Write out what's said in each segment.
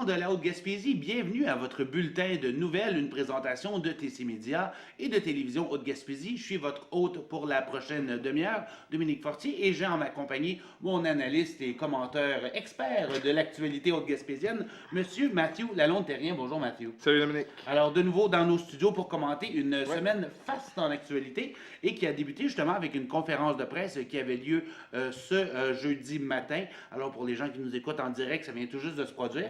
de la Haute-Gaspésie, bienvenue à votre bulletin de nouvelles, une présentation de TC Média et de Télévision Haute-Gaspésie. Je suis votre hôte pour la prochaine demi-heure, Dominique Fortier, et j'ai en ma compagnie mon analyste et commenteur expert de l'actualité haute-gaspésienne, Monsieur Mathieu Lalonde-Terrien. Bonjour Mathieu. Salut Dominique. Alors, de nouveau dans nos studios pour commenter une Ouais. semaine faste en actualité et qui a débuté justement avec une conférence de presse qui avait lieu ce jeudi matin. Alors, pour les gens qui nous écoutent en direct, ça vient tout juste de se produire.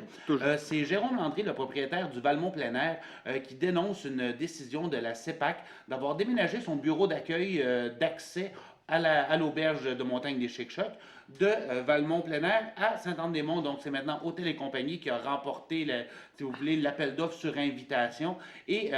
C'est Jérôme Landry, le propriétaire du Valmont plein air, qui dénonce une décision de la CEPAC d'avoir déménagé son bureau d'accueil d'accès à l'auberge de Montagne des Chic-Chocs de Valmont plein air à Sainte-Anne-des-Monts. Donc, c'est maintenant Hôtel et Compagnie qui a remporté, si vous voulez, l'appel d'offres sur invitation. Et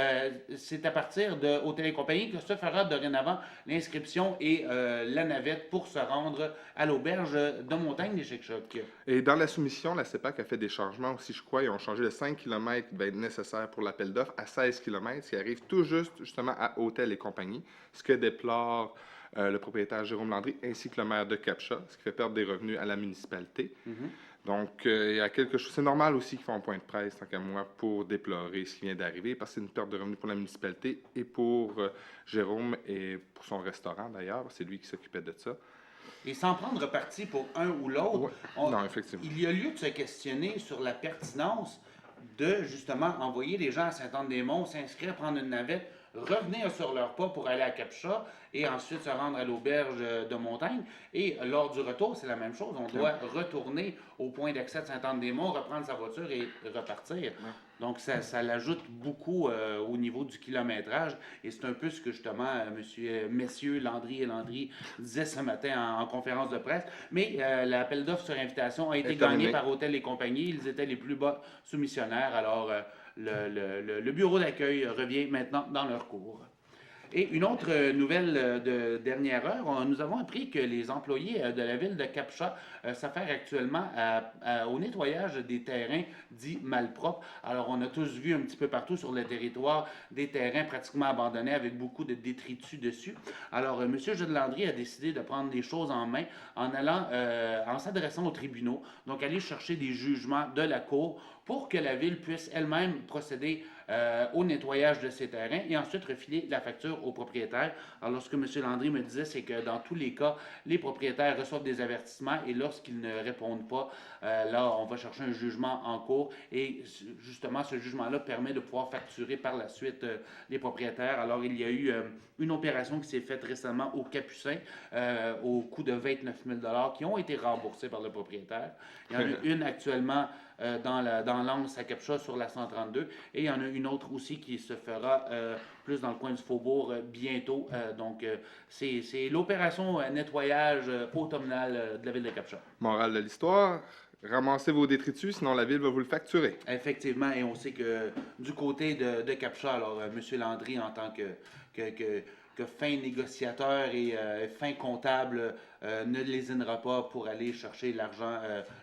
c'est à partir de Hôtel et Compagnie que se fera dorénavant l'inscription et la navette pour se rendre à l'auberge de Montagne des Chic-Chocs. Et dans la soumission, la CEPAC a fait des changements aussi, je crois. Ils ont changé le 5 km nécessaire pour l'appel d'offres à 16 km, ce qui arrive tout juste justement à Hôtel et Compagnie, ce que déplore le propriétaire Jérôme Landry ainsi que le maire de Capcha, ce qui fait perdre des revenus à la municipalité. Donc, il y a quelque chose. C'est normal aussi qu'ils font un point de presse, tant qu'à moi, pour déplorer ce qui vient d'arriver, parce que c'est une perte de revenus pour la municipalité et pour Jérôme et pour son restaurant d'ailleurs. C'est lui qui s'occupait de ça. Et sans prendre parti pour un ou l'autre, Non, effectivement. il y a lieu de se questionner sur la pertinence de justement envoyer les gens à Sainte-Anne-des-Monts, s'inscrire, prendre une navette, revenir sur leur pas pour aller à Capcha et ensuite se rendre à l'auberge de Montagne. Et lors du retour, c'est la même chose. On doit retourner au point d'accès de Sainte-Anne-des-Monts, reprendre sa voiture et repartir. Donc, ça l'ajoute beaucoup au niveau du kilométrage. Et c'est un peu ce que justement messieurs Landry et Landry disaient ce matin en conférence de presse. Mais l'appel d'offres sur invitation a été gagné par Hôtel et Compagnie. Ils étaient les plus bas soumissionnaires. Alors, le bureau d'accueil revient maintenant dans leur cours. Et une autre nouvelle de dernière heure, nous avons appris que les employés de la ville de Capcha s'affairent actuellement au nettoyage des terrains dits malpropres. Alors, on a tous vu un petit peu partout sur le territoire des terrains pratiquement abandonnés avec beaucoup de détritus dessus. Alors, M. Jules Landry a décidé de prendre les choses en main en s'adressant aux tribunaux, donc aller chercher des jugements de la Cour pour que la ville puisse elle-même procéder au nettoyage de ces terrains et ensuite refiler la facture aux propriétaires. Alors, ce que M. Landry me disait, c'est que dans tous les cas, les propriétaires reçoivent des avertissements et lorsqu'ils ne répondent pas, là, on va chercher un jugement en cours et justement, ce jugement-là permet de pouvoir facturer par la suite les propriétaires. Alors, il y a eu une opération qui s'est faite récemment au Capucin au coût de 29 000 qui ont été remboursés par le propriétaire. Il y en a une actuellement dans l'Anse à Capcha sur la 132 et il y en a une autre aussi qui se fera plus dans le coin du Faubourg bientôt. Donc, c'est l'opération nettoyage automnale de la ville de Capcha. Morale de l'histoire, ramassez vos détritus, sinon la ville va vous le facturer. Effectivement, et on sait que du côté de Capcha, alors M. Landry en tant que fin négociateur et fin comptable ne lésinera pas pour aller chercher l'argent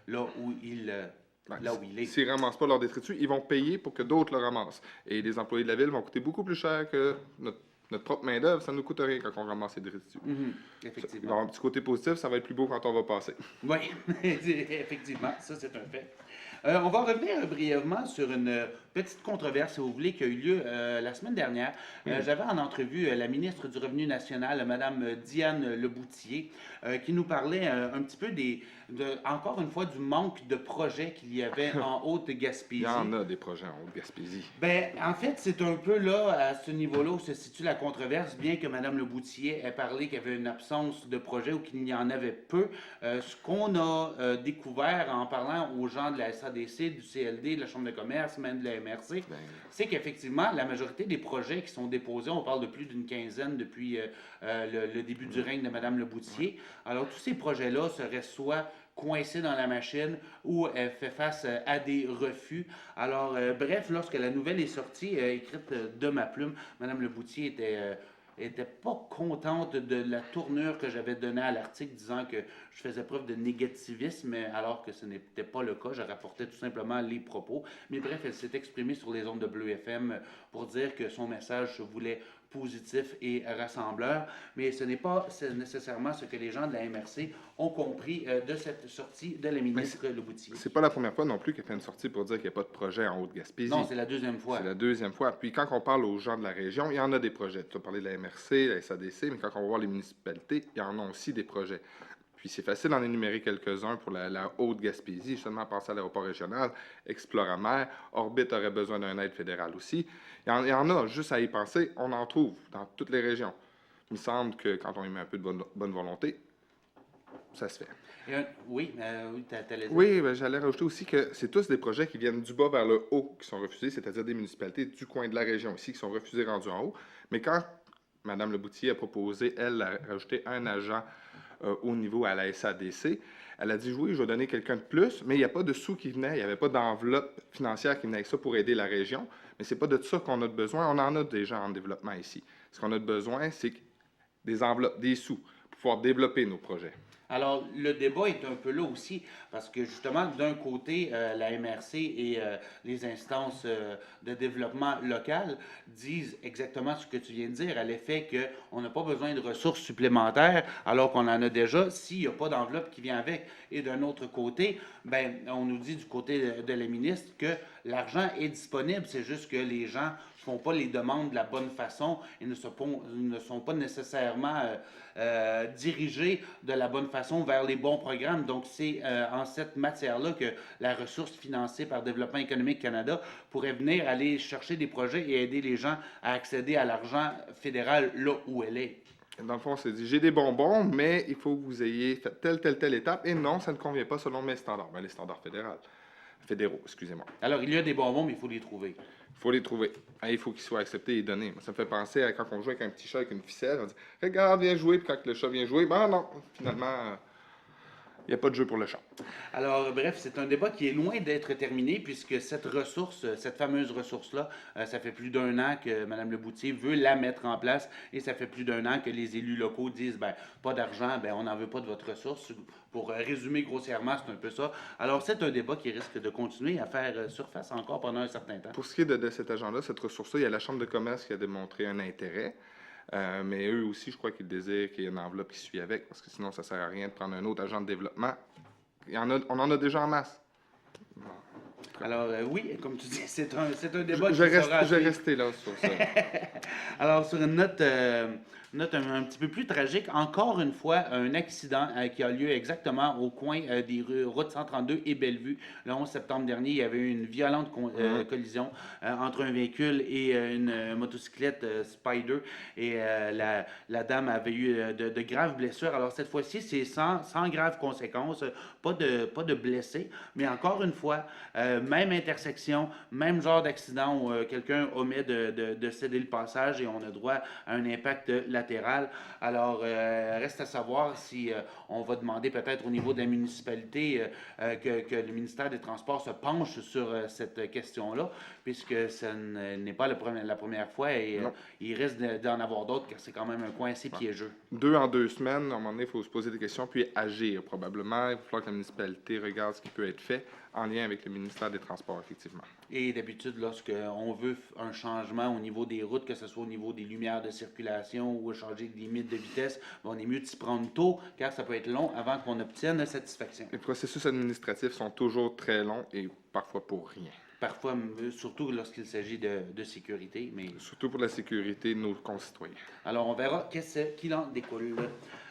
là où il est. S'ils ne ramassent pas leurs détritus, ils vont payer pour que d'autres le ramassent. Et les employés de la ville vont coûter beaucoup plus cher que notre propre main-d'œuvre. Ça ne nous coûte rien quand on ramasse les détritus. Effectivement. Alors, un petit côté positif, ça va être plus beau quand on va passer. Oui, effectivement, ça c'est un fait. On va revenir brièvement sur une petite controverse, si vous voulez, qui a eu lieu la semaine dernière. J'avais en entrevue la ministre du Revenu national, Mme Diane Leboutillier, qui nous parlait un petit peu encore une fois, du manque de projets qu'il y avait en Haute-Gaspésie. Il y en a des projets en Haute-Gaspésie. Ben, en fait, c'est un peu là, à ce niveau-là, où se situe la controverse, bien que Mme Leboutillier ait parlé qu'il y avait une absence de projet ou qu'il y en avait peu. Ce qu'on a découvert en parlant aux gens de la SADC, du CLD, de la Chambre de commerce, même de la MRC, c'est qu'effectivement, la majorité des projets qui sont déposés, on parle de plus d'une quinzaine depuis le début du règne de Mme Leboutillier. Alors, tous ces projets-là seraient soit coincée dans la machine ou elle fait face à des refus. Alors, bref, lorsque la nouvelle est sortie, écrite de ma plume, Mme Leboutillier était pas contente de la tournure que j'avais donnée à l'article, disant que je faisais preuve de négativisme, alors que ce n'était pas le cas. Je rapportais tout simplement les propos. Mais bref, elle s'est exprimée sur les ondes de Bleu FM pour dire que son message se voulait positif et rassembleur, mais ce n'est pas nécessairement ce que les gens de la MRC ont compris de cette sortie de la ministre Leboutier. C'est pas la première fois non plus qu'elle fait une sortie pour dire qu'il n'y a pas de projet en Haute-Gaspésie. Non, c'est la deuxième fois. C'est la deuxième fois. Puis quand on parle aux gens de la région, il y en a des projets. Tu as parlé de la MRC, la SADC, mais quand on va voir les municipalités, il y en a aussi des projets. Puis c'est facile d'en énumérer quelques-uns pour la Haute-Gaspésie, justement, penser à l'aéroport régional, Exploramer, Orbit aurait besoin d'un aide fédérale aussi. Il y en a, juste à y penser, on en trouve dans toutes les régions. Il me semble que quand on y met un peu de bonne volonté, ça se fait. Oui, tu allais dire. Oui, ben, j'allais rajouter aussi que c'est tous des projets qui viennent du bas vers le haut qui sont refusés, c'est-à-dire des municipalités du coin de la région ici qui sont refusées rendus en haut. Mais quand Mme Leboutier a proposé, elle, de rajouter un agent au niveau à la SADC, elle a dit oui, je vais donner quelqu'un de plus, mais il n'y a pas de sous qui venaient, il n'y avait pas d'enveloppe financière qui venait avec ça pour aider la région. Mais ce n'est pas de ça qu'on a besoin. On en a déjà en développement ici. Ce qu'on a besoin, c'est des enveloppes, des sous, pour pouvoir développer nos projets. Alors, le débat est un peu là aussi, parce que justement, d'un côté, la MRC et les instances de développement local disent exactement ce que tu viens de dire, à l'effet qu'on n'a pas besoin de ressources supplémentaires, alors qu'on en a déjà, s'il n'y a pas d'enveloppe qui vient avec. Et d'un autre côté, ben, on nous dit du côté de la ministre que l'argent est disponible, c'est juste que les gens ne font pas les demandes de la bonne façon et ne sont pas nécessairement dirigés de la bonne façon vers les bons programmes. Donc, c'est en cette matière-là que la ressource financée par Développement économique Canada pourrait venir aller chercher des projets et aider les gens à accéder à l'argent fédéral là où elle est. Dans le fond, on s'est dit, j'ai des bonbons, mais il faut que vous ayez fait telle étape. Et non, ça ne convient pas selon mes standards. Ben, les standards fédéraux, excusez-moi. Alors, il y a des bonbons, mais il faut les trouver. Il faut les trouver. Il faut qu'ils soient acceptés et donnés. Ça me fait penser à quand on joue avec un petit chat avec une ficelle. On dit, regarde, viens jouer. Puis quand le chat vient jouer, ben non, finalement, il n'y a pas de jeu pour le chat. Alors, bref, c'est un débat qui est loin d'être terminé, puisque cette ressource, cette fameuse ressource-là, ça fait plus d'un an que Mme Leboutier veut la mettre en place, et ça fait plus d'un an que les élus locaux disent, ben, pas d'argent, ben, on n'en veut pas de votre ressource. Pour résumer grossièrement, c'est un peu ça. Alors, c'est un débat qui risque de continuer à faire surface encore pendant un certain temps. Pour ce qui est de cet agent-là, cette ressource-là, il y a la Chambre de commerce qui a démontré un intérêt. Mais eux aussi, je crois qu'ils désirent qu'il y ait une enveloppe qui suit avec, parce que sinon, ça ne sert à rien de prendre un autre agent de développement. On en a déjà en masse. Alors, oui, comme tu dis, c'est un débat Je vais rester là sur ça. Alors, sur une note un petit peu plus tragique, encore une fois, un accident qui a lieu exactement au coin des routes 132 et Bellevue. Le 11 septembre dernier, il y avait eu une violente collision entre un véhicule et une motocyclette Spider. Et la dame avait eu de graves blessures. Alors, cette fois-ci, c'est sans graves conséquences, pas de blessés. Mais encore une fois, même intersection, même genre d'accident où quelqu'un omet de céder le passage et on a droit à un impact latéral. Alors, reste à savoir si on va demander peut-être au niveau de la municipalité que le ministère des Transports se penche sur cette question-là, puisque ce n'est pas la première fois et il risque d'en avoir d'autres car c'est quand même un coin assez piégeux. 2 en 2 semaines, à un moment donné, il faut se poser des questions puis agir probablement. Il va falloir que la municipalité regarde ce qui peut être fait en lien avec le ministère des Transports, effectivement. Et d'habitude, lorsqu'on veut un changement au niveau des routes, que ce soit au niveau des lumières de circulation ou changer de limite de vitesse, on est mieux de s'y prendre tôt, car ça peut être long avant qu'on obtienne la satisfaction. Les processus administratifs sont toujours très longs et parfois pour rien. Parfois, surtout lorsqu'il s'agit de sécurité. Mais... Surtout pour la sécurité de nos concitoyens. Alors, on verra qu'est-ce qu'il en découle.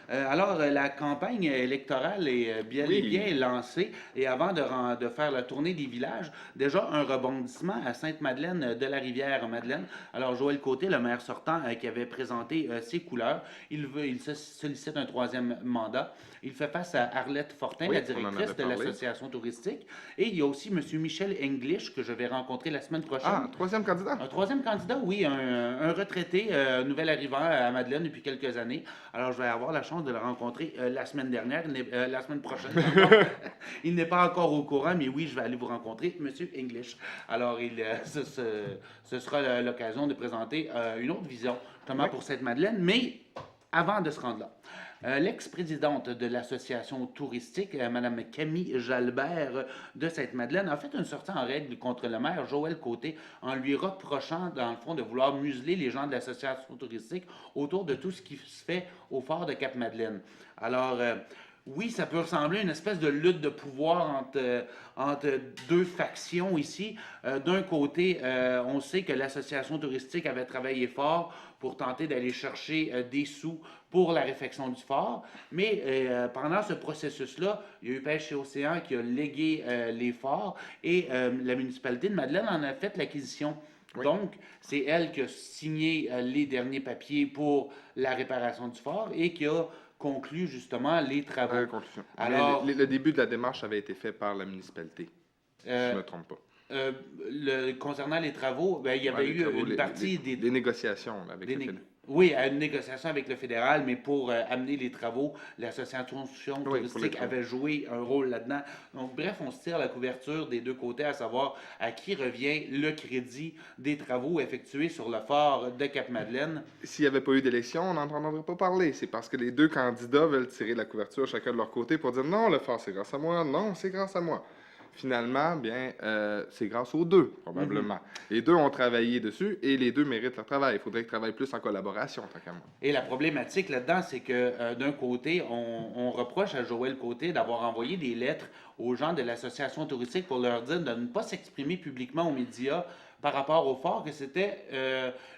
Alors, la campagne électorale est bien lancée et avant de faire la tournée des villages, déjà un rebondissement à Sainte-Madeleine de la Rivière-Madeleine. Alors, Joël Côté, le maire sortant, qui avait présenté ses couleurs, il se sollicite un 3e mandat. Il fait face à Arlette Fortin, la directrice de l'association touristique. Et il y a aussi M. Michel English, que je vais rencontrer la semaine prochaine. Ah, 3e candidat? Un 3e candidat, oui, un retraité, nouvel arrivant à Madeleine depuis quelques années. Alors, je vais avoir la chance de le rencontrer la semaine prochaine. Il n'est pas encore au courant, mais oui, je vais aller vous rencontrer, M. English. Alors, ce sera l'occasion de présenter une autre vision, justement pour Sainte-Madeleine, mais avant de se rendre là. L'ex-présidente de l'association touristique, Mme Camille Jalbert de Sainte-Madeleine, a fait une sortie en règle contre le maire Joël Côté en lui reprochant, dans le fond, de vouloir museler les gens de l'association touristique autour de tout ce qui se fait au fort de Cap-Madeleine. Alors, oui, ça peut ressembler à une espèce de lutte de pouvoir entre deux factions ici. D'un côté, on sait que l'association touristique avait travaillé fort pour tenter d'aller chercher des sous pour la réfection du fort. Mais pendant ce processus-là, il y a eu Pêche et Océan qui a légué les forts et la municipalité de Madeleine en a fait l'acquisition. Oui. Donc, c'est elle qui a signé les derniers papiers pour la réparation du fort et qui a conclu justement les travaux. Conclusion. Alors, Le début de la démarche avait été fait par la municipalité, si je ne euh, me trompe pas. concernant les travaux, ben, il y avait Les eu travaux, une partie des les négociations là, avec Des le né- fédéral. Oui, à une négociation avec le fédéral, mais pour amener les travaux, l'association Oui, pour les touristique travaux. avait joué un rôle là-dedans. Donc, bref, on se tire la couverture des deux côtés, à savoir à qui revient le crédit des travaux effectués sur le fort de Cap-Madeleine. S'il n'y avait pas eu d'élection, on n'en entendrait pas parler. C'est parce que les deux candidats veulent tirer la couverture chacun de leur côté pour dire non, le phare c'est grâce à moi, non, c'est grâce à moi. Finalement, bien, c'est grâce aux deux, probablement. Les deux ont travaillé dessus et les deux méritent leur travail. Il faudrait qu'ils travaillent plus en collaboration, tant qu'à moi. Et la problématique là-dedans, c'est que d'un côté, on reproche à Joël Côté d'avoir envoyé des lettres aux gens de l'association touristique pour leur dire de ne pas s'exprimer publiquement aux médias par rapport au fort, que c'était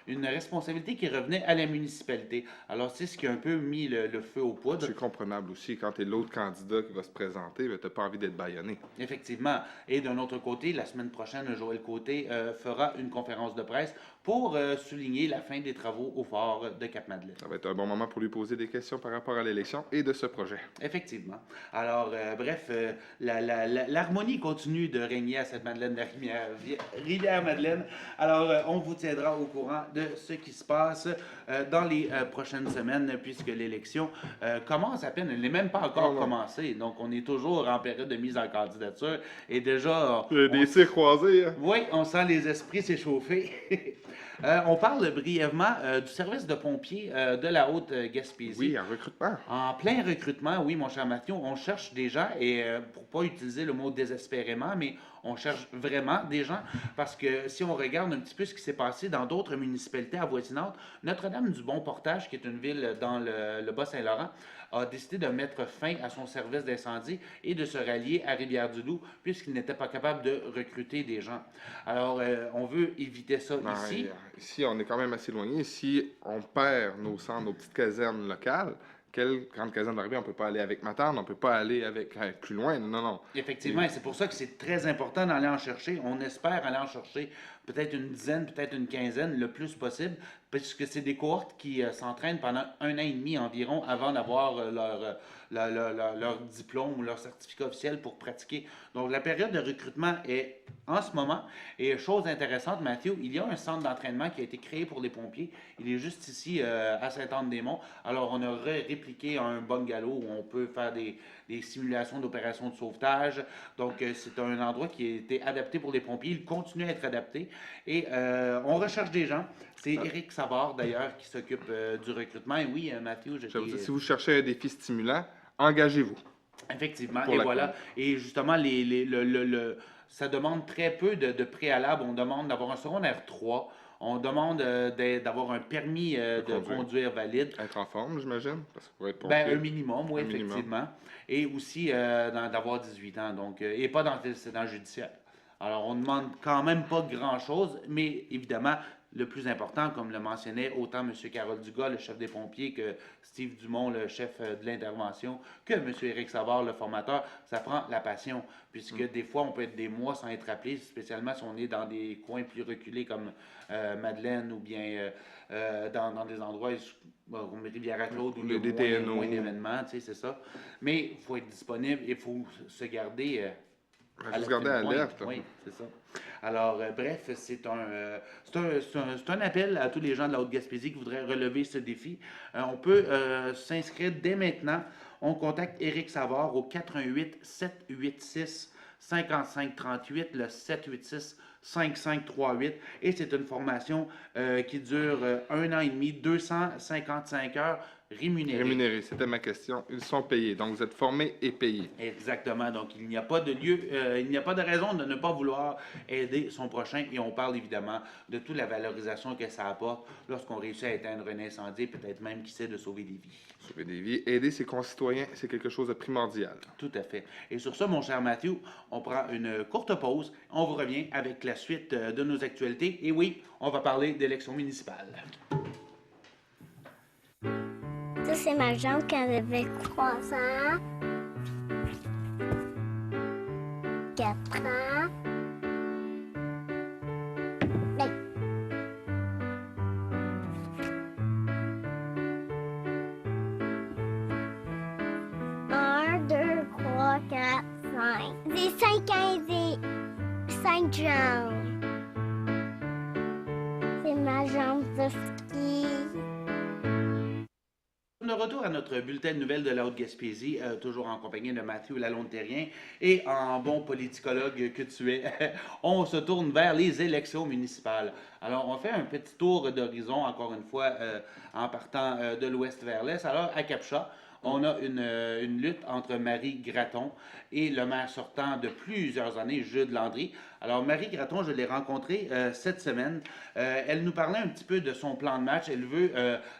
une responsabilité qui revenait à la municipalité. Alors, c'est ce qui a un peu mis le feu aux poudres. C'est comprenable aussi. Quand tu es l'autre candidat qui va se présenter, tu n'as pas envie d'être bâillonné. Effectivement. Et d'un autre côté, la semaine prochaine, Joël Côté fera une conférence de presse pour souligner la fin des travaux au fort de Cap-Madeleine. Ça va être un bon moment pour lui poser des questions par rapport à l'élection et de ce projet. Effectivement. Alors, bref, l'harmonie continue de régner à cette Madeleine de Rivière-Madeleine. Alors, on vous tiendra au courant de ce qui se passe dans les prochaines semaines, puisque l'élection commence à peine. Elle n'est même pas encore commencée. Donc, on est toujours en période de mise en candidature. Et déjà, Des tirs croisés, hein? oui, on sent les esprits s'échauffer. On parle brièvement du service de pompiers de la Haute-Gaspésie. Oui, en recrutement. En plein recrutement, oui, mon cher Mathieu, on cherche des gens, et pour ne pas utiliser le mot désespérément, mais on cherche vraiment des gens, parce que si on regarde un petit peu ce qui s'est passé dans d'autres municipalités avoisinantes, Notre-Dame-du-Bon-Portage, qui est une ville dans le Bas-Saint-Laurent, a décidé de mettre fin à son service d'incendie et de se rallier à Rivière-du-Loup, puisqu'il n'était pas capable de recruter des gens. Alors, on veut éviter ça Non, ici. ici, on est quand même assez éloigné. Si on perd nos centres, nos petites casernes locales, quelle grande caserne d'arrivée, on ne peut pas aller avec Matane, on ne peut pas aller avec plus loin. Non, non. Effectivement, et c'est pour ça que c'est très important d'aller en chercher. On espère aller en chercher peut-être une dizaine, peut-être une quinzaine, le plus possible, puisque c'est des cohortes qui s'entraînent pendant 1 an et demi environ avant d'avoir leur diplôme ou leur certificat officiel pour pratiquer. Donc, la période de recrutement est en ce moment. Et chose intéressante, Mathieu, il y a un centre d'entraînement qui a été créé pour les pompiers. Il est juste ici à Saint-Anne-des-Monts. Alors, on a répliqué un bungalow où on peut faire des simulations d'opérations de sauvetage. Donc, c'est un endroit qui a été adapté pour les pompiers. Il continue à être adapté. Et on recherche des gens. C'est Éric Savard, d'ailleurs, qui s'occupe du recrutement. Et oui, Mathieu, Je veux dire, si vous cherchez un défi stimulant, engagez-vous. Effectivement, Pour et la voilà. Et justement, ça demande très peu de préalable. On demande d'avoir un secondaire 3. On demande d'avoir un permis de conduire valide. Être en forme, j'imagine, parce que pour être Ben, pompier. un minimum, oui, Un minimum. effectivement. Et aussi d'avoir 18 ans, donc, et pas dans le précédent judiciaire. Alors, on ne demande quand même pas grand-chose, mais évidemment, le plus important, comme le mentionnait autant M. Carole Dugas, le chef des pompiers, que Steve Dumont, le chef de l'intervention, que M. Éric Savard, le formateur, ça prend la passion, puisque des fois, on peut être des mois sans être appelé, spécialement si on est dans des coins plus reculés comme Madeleine ou bien dans des endroits comme Rivière-à-Claude où il y a Des TNO. moins d'événements, tu sais, c'est ça. Mais il faut être disponible et il faut se garder... Il faut se garder alerte. Oui, c'est ça. Alors, bref, c'est un appel à tous les gens de la Haute-Gaspésie qui voudraient relever ce défi. On peut s'inscrire dès maintenant. On contacte Éric Savard au 418 786 5538, le 786 5538. Et c'est une formation qui dure 1 an et demi, 255 heures rémunérés. Rémunérés, c'était ma question. Ils sont payés. Donc, vous êtes formés et payés. Exactement. Donc, il n'y a pas de lieu, il n'y a pas de raison de ne pas vouloir aider son prochain. Et on parle évidemment de toute la valorisation que ça apporte lorsqu'on réussit à éteindre un incendie, peut-être même, qui sait, de sauver des vies. Sauver des vies. Aider ses concitoyens, c'est quelque chose de primordial. Tout à fait. Et sur ça, mon cher Mathieu, on prend une courte pause. On vous revient avec la suite de nos actualités. Et oui, on va parler d'élections municipales. Ça, c'est ma jambe quand elle avait 3 ans, 4 ans. Ben, 1, 2, 3, 4, 5. J'ai 5 ans et j'ai 5 jambes. C'est ma jambe de ski. De retour à notre bulletin de nouvelles de la Haute-Gaspésie, toujours en compagnie de Mathieu Lalonde-Terrien et en bon politicologue que tu es, on se tourne vers les élections municipales. Alors, on fait un petit tour d'horizon, encore une fois, en partant de l'ouest vers l'est. Alors, à Capcha, on a une lutte entre Marie Gratton et le maire sortant de plusieurs années, Jude Landry. Alors, Marie Gratton, je l'ai rencontrée cette semaine. Elle nous parlait un petit peu de son plan de match. Elle veut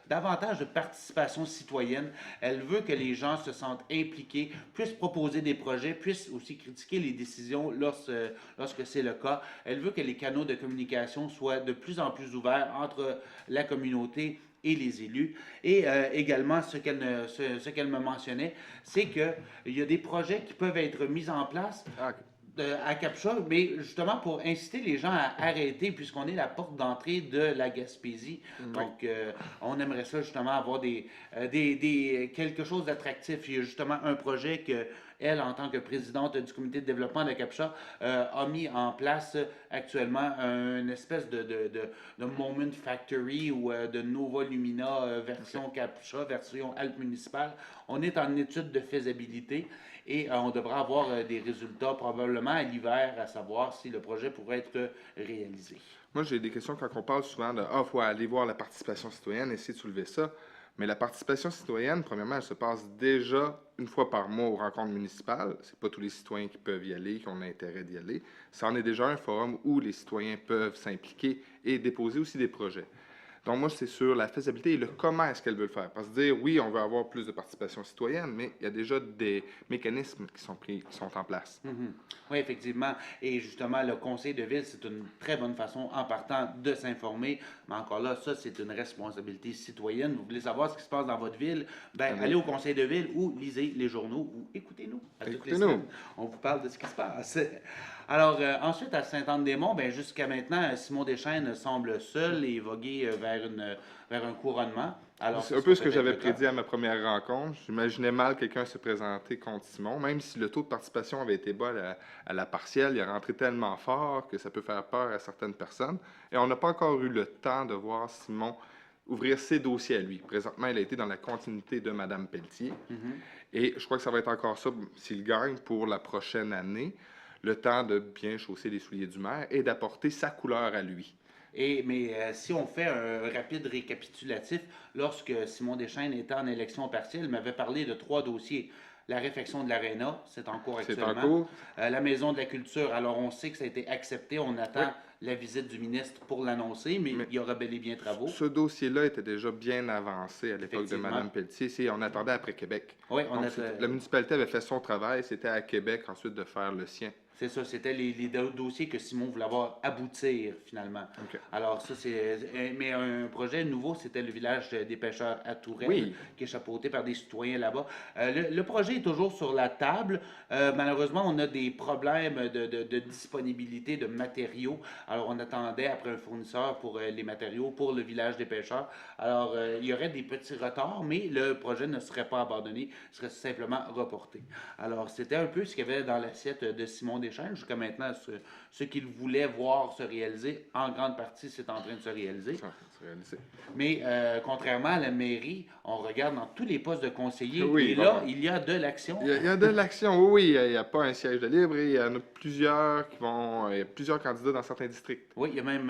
davantage de participation citoyenne. Elle veut que les gens se sentent impliqués, puissent proposer des projets, puissent aussi critiquer les décisions lorsque c'est le cas. Elle veut que les canaux de communication soient de plus en plus ouverts entre la communauté et les élus. Et également, ce qu'elle me mentionnait, c'est qu'il y a des projets qui peuvent être mis en place à Capcha, mais justement pour inciter les gens à arrêter, puisqu'on est la porte d'entrée de la Gaspésie. Donc, on aimerait ça justement avoir quelque chose d'attractif. Il y a justement un projet que elle, en tant que présidente du comité de développement de Capcha, a mis en place actuellement une espèce de Moment Factory ou de Nova Lumina version Capcha, version Alpes municipale. On est en étude de faisabilité et on devra avoir des résultats probablement à l'hiver, à savoir si le projet pourrait être réalisé. Moi, j'ai des questions quand on parle souvent de il faut aller voir la participation citoyenne, essayer de soulever ça. Mais la participation citoyenne, premièrement, elle se passe déjà une fois par mois aux rencontres municipales. C'est pas tous les citoyens qui peuvent y aller, qui ont l'intérêt d'y aller. Ça en est déjà un forum où les citoyens peuvent s'impliquer et déposer aussi des projets. Donc, moi, c'est sur la faisabilité et le comment est-ce qu'elle veut le faire. Parce que dire, oui, on veut avoir plus de participation citoyenne, mais il y a déjà des mécanismes qui sont en place. Oui, effectivement. Et justement, le conseil de ville, c'est une très bonne façon, en partant, de s'informer. Mais encore là, ça, c'est une responsabilité citoyenne. Vous voulez savoir ce qui se passe dans votre ville? Ben, allez au conseil de ville ou lisez les journaux ou écoutez-nous. Écoutez-nous. On vous parle de ce qui se passe. Alors, ensuite, à Sainte-Anne-des-Monts, ben, jusqu'à maintenant, Simon Deschênes semble seul et voguer vers un couronnement. Alors, C'est un peu ce que j'avais prédit à ma première rencontre. J'imaginais mal quelqu'un se présenter contre Simon, même si le taux de participation avait été bas à la partielle, il est rentré tellement fort que ça peut faire peur à certaines personnes. Et on n'a pas encore eu le temps de voir Simon ouvrir ses dossiers à lui. Présentement, il a été dans la continuité de Mme Pelletier. Et je crois que ça va être encore ça, s'il gagne, pour la prochaine année. Le temps de bien chausser les souliers du maire et d'apporter sa couleur à lui. Mais si on fait un rapide récapitulatif, lorsque Simon Deschênes était en élection partielle, il m'avait parlé de 3 dossiers. La réfection de l'Aréna, c'est en cours actuellement. C'est en cours. La Maison de la Culture, alors on sait que ça a été accepté, on attend la visite du ministre pour l'annoncer, mais il y aura bel et bien travaux. Ce dossier-là était déjà bien avancé à l'époque de Mme Pelletier. On attendait après Québec. Oui, la municipalité avait fait son travail, c'était à Québec ensuite de faire le sien. C'est ça, c'était les dossiers que Simon voulait voir aboutir finalement. Alors ça, mais un projet nouveau, c'était le village des pêcheurs à Tourelle, qui est chapeauté par des citoyens là-bas. Le projet est toujours sur la table. Malheureusement, on a des problèmes de disponibilité de matériaux. Alors on attendait après un fournisseur pour les matériaux pour le village des pêcheurs. Alors il y aurait des petits retards, mais le projet ne serait pas abandonné, serait simplement reporté. Alors c'était un peu ce qu'il y avait dans l'assiette de Simon Deschênes Saint-Anne-des-Chênes. Jusqu'à maintenant, ce qu'ils voulaient voir se réaliser, en grande partie, c'est en train de se réaliser. Ça, c'est réalisé. Mais contrairement à la mairie, on regarde dans tous les postes de conseillers Oui, et là, bon. il y a de l'action. Il y a de l'action, oui, oui, il n'y a pas un siège de libre et il y en a plusieurs qui vont. Il y a plusieurs candidats dans certains districts. Oui, il y a même,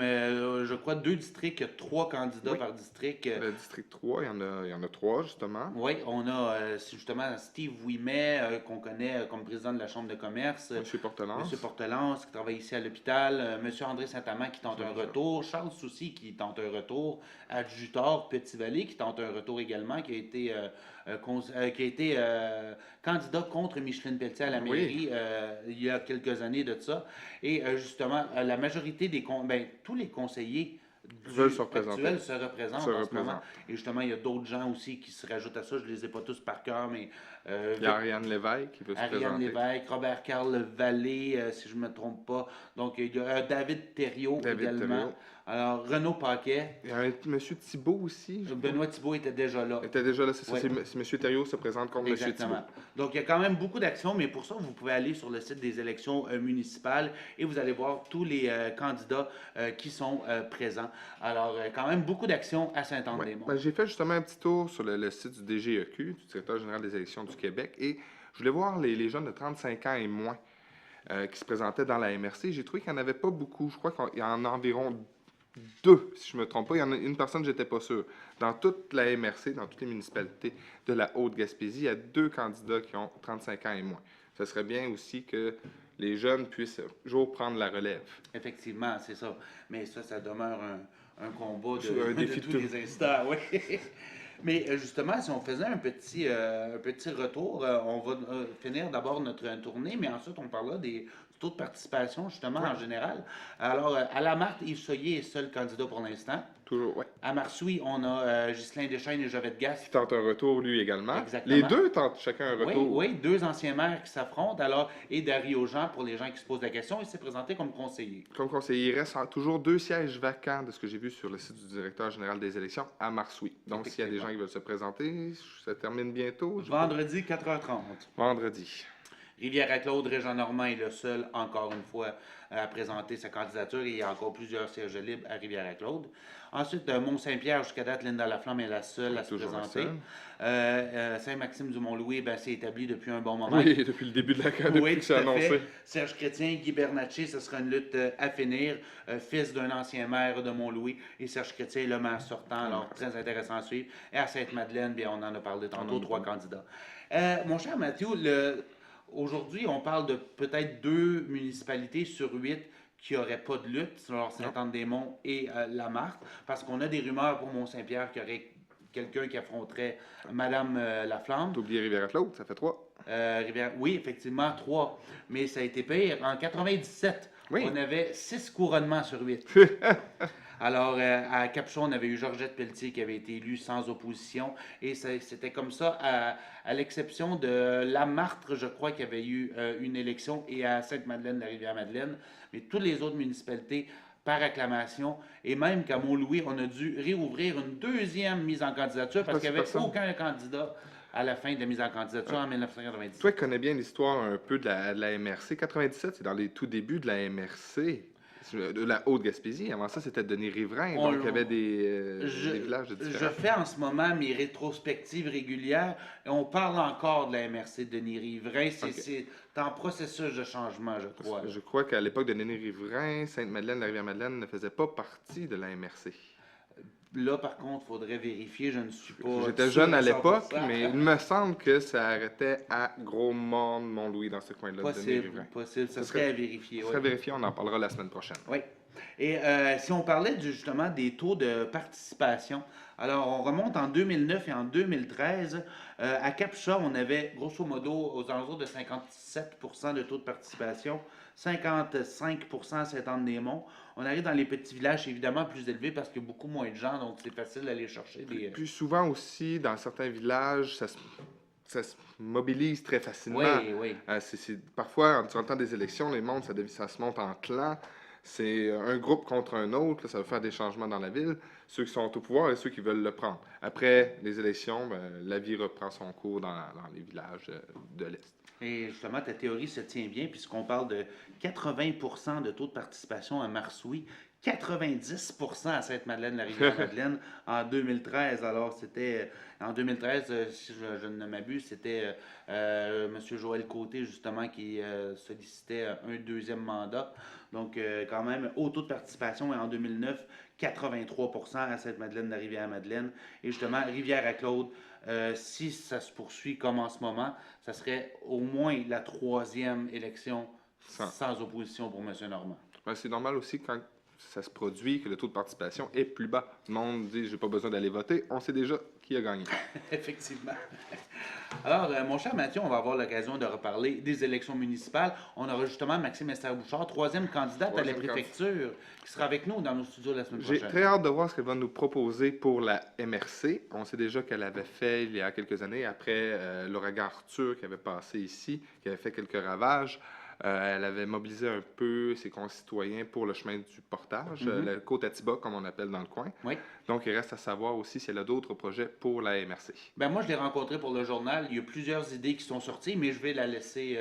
je crois, 2 districts, il y a 3 candidats Oui. par district. Le district 3, il y en a 3, justement. Oui, on a c'est justement Steve Ouimet, qu'on connaît comme président de la Chambre de commerce, Monsieur Portelance. M. Portelance qui travaille ici à l'hôpital, M. André Saint-Amand qui tente un C'est ça. retour, Charles Soucy qui tente un retour, Adjutor Petit-Vallée qui tente un retour également, qui a été candidat contre Micheline Pelletier à la Oui. mairie il y a quelques années de ça. Et justement, la majorité tous les conseillers Veulent se représenter. actuels se représentent Se en ce représentent. moment. Et justement, il y a d'autres gens aussi qui se rajoutent à ça. Je ne les ai pas tous par cœur, mais Il y a Ariane Lévesque qui veut se Ariane présenter. Lévesque, Robert-Carl Vallée, si je ne me trompe pas. Donc, il y a David Thériault David également. Thériault. Alors, Renaud Paquet. Il y a un monsieur Thibault aussi. je crois. Benoît Thibault était déjà là. Il était déjà là, c'est ça. Oui. C'est monsieur Thériault se présente contre monsieur Exactement. Thibault. Donc, il y a quand même beaucoup d'actions, mais pour ça, vous pouvez aller sur le site des élections municipales et vous allez voir tous les candidats qui sont présents. Alors, quand même beaucoup d'actions à Ouais. Saint-Anne-des-Monts. Ben, j'ai fait justement un petit tour sur le site du DGEQ, du Directeur général des élections du Québec, et je voulais voir les jeunes de 35 ans et moins qui se présentaient dans la MRC. J'ai trouvé qu'il n'y en avait pas beaucoup. Je crois qu'il y en a environ 2, si je ne me trompe pas. Il y en a une personne, je n'étais pas sûr. Dans toute la MRC, dans toutes les municipalités de la Haute-Gaspésie, il y a 2 candidats qui ont 35 ans et moins. Ce serait bien aussi que les jeunes puissent toujours prendre la relève. Effectivement, c'est ça. Mais ça demeure un combat Un défi de de tous tout. les instants, oui. Mais justement, si on faisait un petit retour, on va finir d'abord notre tournée, mais ensuite on parlera du taux de participation, justement, en général. Alors, à la Marthe, Yves Soyer est seul candidat pour l'instant. Toujours, oui. À Marsouille, on a Ghislain Deschênes et Jovette Gasse. Qui tente un retour, lui également. Exactement. Les 2 tentent chacun un Oui, retour. oui, 2 anciens maires qui s'affrontent. Alors, et Dario Jean, pour les gens qui se posent la question, il s'est présenté comme conseiller. Comme conseiller, il reste toujours 2 sièges vacants de ce que j'ai vu sur le site du directeur général des élections à Marsouille. Donc, s'il y a des gens qui veulent se présenter, ça termine bientôt. Vendredi, 4h30. Vendredi. Rivière-à-Claude, Régent Normand est le seul, encore une fois, à présenter sa candidature et il y a encore plusieurs sièges libres à Rivière-à-Claude. Ensuite, Mont-Saint-Pierre, jusqu'à date, Linda Laflamme est la seule à se Toujours la présenter. Saint-Maxime-du-Mont-Louis, c'est établi depuis un bon moment. Oui, depuis le début de la campagne, depuis que c'est tout à fait. annoncé. Serge Chrétien, Guy Bernatchez, ce sera une lutte à finir. Fils d'un ancien maire de Mont-Louis. Et Serge Chrétien est le maire sortant, alors très intéressant à suivre. Et à Sainte-Madeleine, bien, on en a parlé tantôt, 3 candidats. Mon cher Mathieu, aujourd'hui, on parle de peut-être 2 municipalités sur 8 qui n'auraient pas de lutte, alors Saint-Anne-des-Monts et la Marthe, parce qu'on a des rumeurs pour Mont-Saint-Pierre qu'il y aurait quelqu'un qui affronterait Madame Laflamme. T'as oublié Rivière-à-Claude, ça fait 3. Oui, effectivement, 3. Mais ça a été pire. En 97, Oui. on avait 6 couronnements sur 8. Alors, à Capuchon, on avait eu Georgette Pelletier qui avait été élue sans opposition. Et c'était comme ça, à l'exception de La Martre, je crois qu'il y avait eu une élection, et à Sainte-Madeleine, la Rivière-Madeleine. Mais toutes les autres municipalités, par acclamation, et même qu'à Mont-Louis, on a dû réouvrir une 2e mise en candidature parce qu'il n'y avait aucun candidat à la fin de la mise en candidature en 1990. Toi qui connais bien l'histoire un peu de la MRC, 97, c'est dans les tout débuts de la MRC. De la Haute-Gaspésie. Avant ça, c'était Denis-Riverain. Donc, il y avait des villages différents. Je fais en ce moment mes rétrospectives régulières et on parle encore de la MRC de Denis-Riverain. C'est en processus de changement, je crois. Je crois qu'à l'époque de Denis-Riverain, Sainte-Madeleine, la Rivière-Madeleine ne faisait pas partie de la MRC. Là, par contre, il faudrait vérifier. Je ne suis pas. J'étais jeune à l'époque, mais il me semble que ça arrêtait à Gros-Monde, Mont-Louis, dans ce coin-là. Possible. Ça serait à vérifier. Ça serait vérifié, on en parlera la semaine prochaine. Oui. Et si on parlait justement des taux de participation, alors on remonte en 2009 et en 2013. À Capcha, on avait grosso modo aux alentours de 57% de taux de participation, 55% à Saint-Anne-des-Monts. On arrive dans les petits villages, c'est évidemment plus élevé parce qu'il y a beaucoup moins de gens, donc c'est facile d'aller chercher des... Plus souvent aussi, dans certains villages, ça se mobilise très facilement. Oui. Parfois, durant le temps des élections, les mondes, ça se monte en clans. C'est un groupe contre un autre, là, ça va faire des changements dans la ville, ceux qui sont au pouvoir et ceux qui veulent le prendre. Après les élections, ben, la vie reprend son cours dans les villages de l'Est. Et justement, ta théorie se tient bien, puisqu'on parle de 80% de taux de participation à Marsoui, 90% à Sainte-Madeleine-la-Rivière-Madeleine en 2013. Alors, c'était en 2013, si je ne m'abuse, c'était M. Joël Côté, justement, qui sollicitait un deuxième mandat. Donc, quand même, haut taux de participation. Et en 2009, 83% à Sainte-Madeleine-la-Rivière-Madeleine. Et justement, Rivière-à-Claude, si ça se poursuit comme en ce moment, ça serait au moins la troisième élection Sans- sans opposition pour M. Normand. Ben, c'est normal aussi quand ça se produit que le taux de participation est plus bas. Le monde dit, j'ai pas besoin d'aller voter, on sait déjà qui a gagné. Effectivement. Alors, mon cher Mathieu, on va avoir l'occasion de reparler des élections municipales. On aura justement Maxime Esther-Bouchard, troisième candidate à la préfecture, qui sera avec nous dans nos studios la semaine J'ai prochaine. très hâte de voir ce qu'elle va nous proposer pour la MRC. On sait déjà qu'elle avait fait il y a quelques années, après l'ouragan Arthur qui avait passé ici, qui avait fait quelques ravages. Elle avait mobilisé un peu ses concitoyens pour le chemin du portage, la côte Atiba, comme on appelle dans le coin. Oui. Donc, il reste à savoir aussi si elle a d'autres projets pour la MRC. Ben moi, je l'ai rencontré pour le journal. Il y a plusieurs idées qui sont sorties, mais je vais la laisser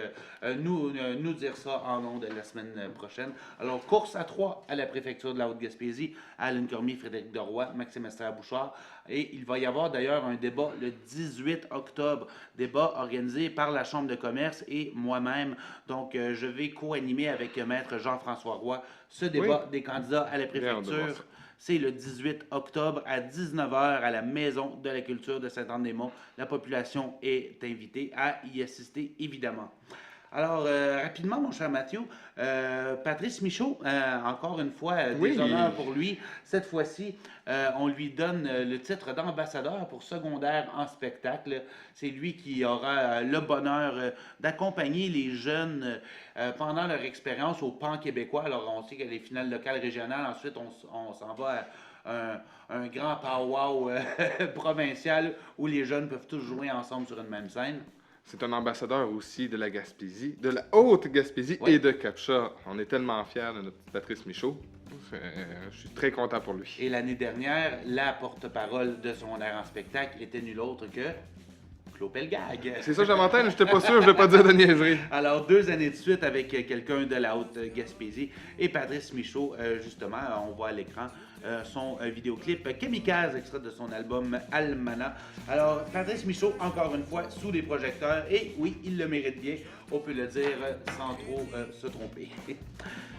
nous dire ça en ondes la semaine prochaine. Alors, course à 3 à la préfecture de la Haute-Gaspésie, Alain Cormier, Frédéric Deroy, Maxime Esther-Bouchard. Et il va y avoir d'ailleurs un débat le 18 octobre, débat organisé par la Chambre de commerce et moi-même. Donc, je vais co-animer avec Maître Jean-François Roy ce débat des candidats à la Bien hâte de voir préfecture. ça. C'est le 18 octobre à 19h à la Maison de la Culture de Sainte-Anne-des-Monts. La population est invitée à y assister, évidemment. Alors, rapidement, mon cher Mathieu, Patrice Michaud, encore une fois, des Oui. honneurs pour lui. Cette fois-ci, on lui donne le titre d'ambassadeur pour secondaire en spectacle. C'est lui qui aura le bonheur d'accompagner les jeunes pendant leur expérience au Pan québécois. Alors, on sait que les finales locales régionales, ensuite, on s'en va à un grand pow-wow provincial où les jeunes peuvent tous jouer ensemble sur une même scène. C'est un ambassadeur aussi de la Gaspésie, de la Haute-Gaspésie Ouais. et de Captcha. On est tellement fiers de notre petit Patrice Michaud. Je suis très content pour lui. Et l'année dernière, la porte-parole de son air en spectacle était nul autre que Claude Pelgag. C'est ça, j'avais je n'étais pas sûr, je ne vais pas dire de niaiserie. Alors, 2 années de suite avec quelqu'un de la Haute-Gaspésie. Et Patrice Michaud, justement, on voit à l'écran son vidéoclip Kamikaze, extrait de son album Almana. Alors, Patrice Michaud, encore une fois, sous les projecteurs. Et oui, il le mérite bien, on peut le dire sans trop se tromper.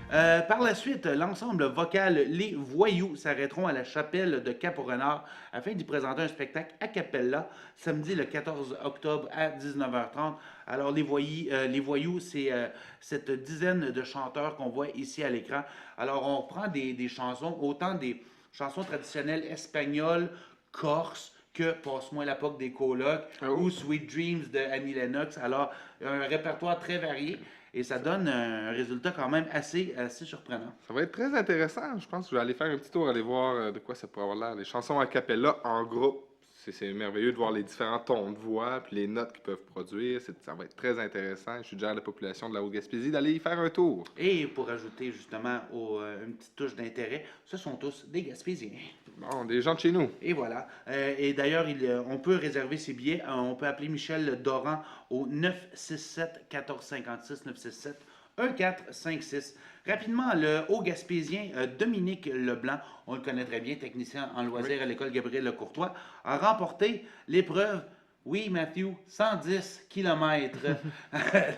Par la suite, l'ensemble vocal Les Voyous s'arrêteront à la chapelle de Cap-au-Renard afin d'y présenter un spectacle a cappella samedi le 14 octobre à 19h30. Alors, Les Voyous, c'est cette dizaine de chanteurs qu'on voit ici à l'écran. Alors, on reprend des chansons, autant des chansons traditionnelles espagnoles, corses, que Passe-moi la POC des colocs ou Sweet Dreams de Annie Lennox. Alors, un répertoire très varié. Et ça donne un résultat quand même assez surprenant. Ça va être très intéressant. Je pense que je vais aller faire un petit tour, aller voir de quoi ça pourrait avoir l'air. Les chansons a cappella en groupe, c'est merveilleux de voir les différents tons de voix puis les notes qu'ils peuvent produire. Ça va être très intéressant. Je suggère à la population de la Haute-Gaspésie d'aller y faire un tour. Et pour ajouter justement une petite touche d'intérêt, ce sont tous des Gaspésiens. Bon, des gens de chez nous. Et voilà. Et d'ailleurs, on peut réserver ses billets. On peut appeler Michel Doran au 967-1456, 967-1456. Rapidement, le haut gaspésien Dominique Leblanc, on le connaît très bien, technicien en loisirs à l'école Gabriel Lecourtois, a remporté l'épreuve, oui Matthew, 110 km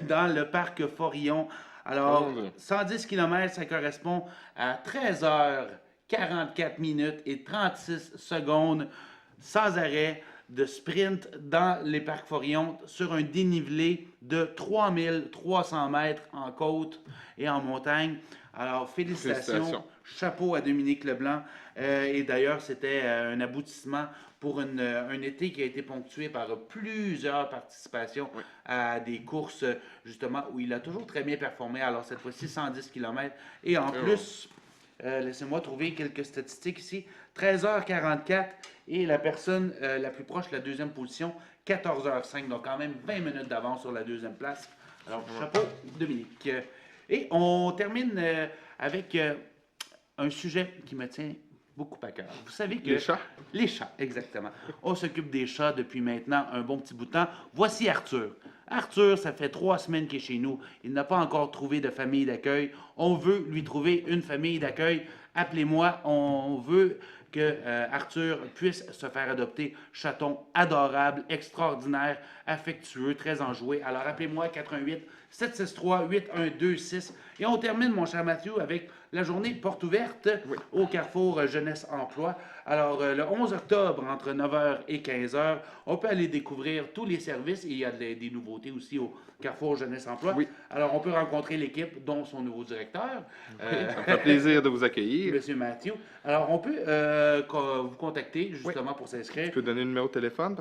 dans le parc Forillon. Alors, 110 km, ça correspond à 13 heures, 44 minutes et 36 secondes sans arrêt de sprint dans les parcs Forillon sur un dénivelé de 3300 mètres en côte et en montagne. Alors, félicitations. Chapeau à Dominique Leblanc. Et d'ailleurs, c'était un aboutissement pour un été qui a été ponctué par plusieurs participations à des courses, justement, où il a toujours très bien performé. Alors, cette fois-ci, 110 km. Et en plus, laissez-moi trouver quelques statistiques ici. 13h44 et la personne la plus proche, la deuxième position, 14h05. Donc, quand même 20 minutes d'avance sur la deuxième place. Alors, chapeau, Dominique. Et on termine avec un sujet qui me tient beaucoup à cœur. Vous savez que... Les chats? Les chats, exactement. On s'occupe des chats depuis maintenant un bon petit bout de temps. Voici Arthur. Arthur, ça fait 3 semaines qu'il est chez nous. Il n'a pas encore trouvé de famille d'accueil. On veut lui trouver une famille d'accueil. Appelez-moi. On veut que Arthur puisse se faire adopter. Chaton adorable, extraordinaire, affectueux, très enjoué. Alors appelez-moi 88 763 8126. Et on termine, mon cher Mathieu, avec la journée porte ouverte au Carrefour Jeunesse Emploi. Alors, le 11 octobre, entre 9h et 15h, on peut aller découvrir tous les services. Il y a des nouveautés aussi au Carrefour Jeunesse Emploi. Oui. Alors, on peut rencontrer l'équipe, dont son nouveau directeur, Ça me fait plaisir de vous accueillir. Monsieur Mathieu. Alors, on peut vous contacter justement pour s'inscrire. Tu peux donner le numéro de téléphone?